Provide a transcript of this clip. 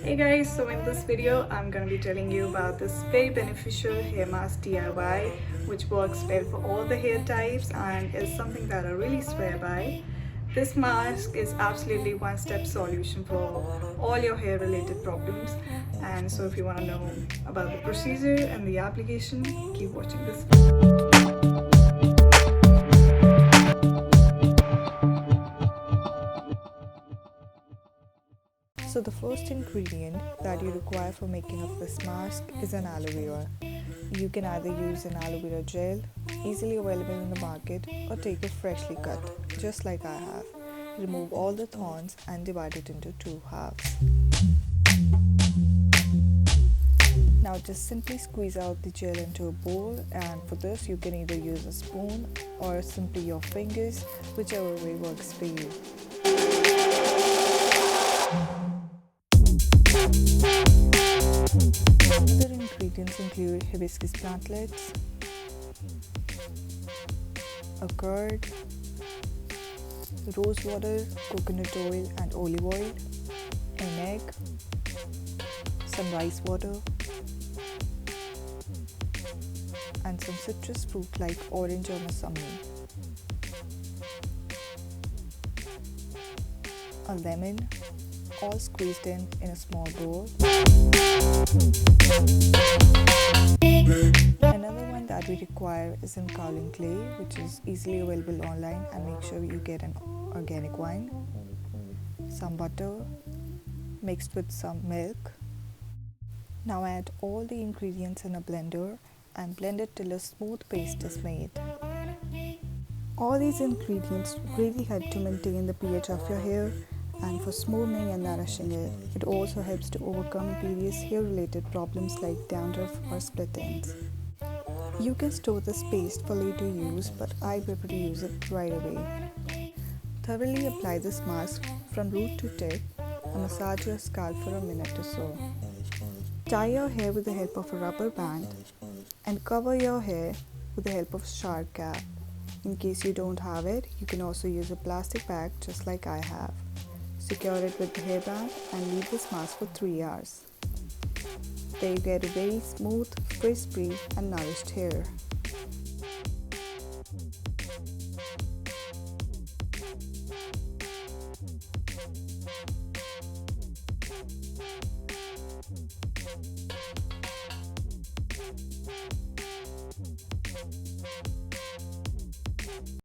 Hey guys, so in this video I'm gonna be telling you about this very beneficial hair mask DIY which works well for all the hair types and is something that I really swear by. This mask is absolutely one-step solution for all your hair related problems, and so if you want to know about the procedure and the application, keep watching this video. So the first ingredient that you require for making of this mask is an aloe vera. You can either use an aloe vera gel, easily available in the market, or take it freshly cut, just like I have. Remove all the thorns and divide it into two halves. Now just simply squeeze out the gel into a bowl, and for this you can either use a spoon or simply your fingers, whichever way works for you. Other ingredients include hibiscus plantlets, a curd, rose water, coconut oil and olive oil, an egg, some rice water, and some citrus fruit like orange or Mosambi, a lemon, all squeezed in a small bowl. Another one that we require is in Kaolin clay, which is easily available online, and make sure you get an organic one. Some butter mixed with some milk. Now add all the ingredients in a blender and blend it till a smooth paste is made. All these ingredients really help to maintain the pH of your hair and for smoothing and nourishing it. It also helps to overcome various hair related problems like dandruff or split ends. You can store this paste for later use, but I prefer to use it right away. Thoroughly apply this mask from root to tip and massage your scalp for a minute or so. Tie your hair with the help of a rubber band and cover your hair with the help of a shower cap. In case you don't have it, you can also use a plastic bag just like I have. Secure it with the hairband and leave this mask for 3 hours. There you get a very smooth, frizz-free and nourished hair.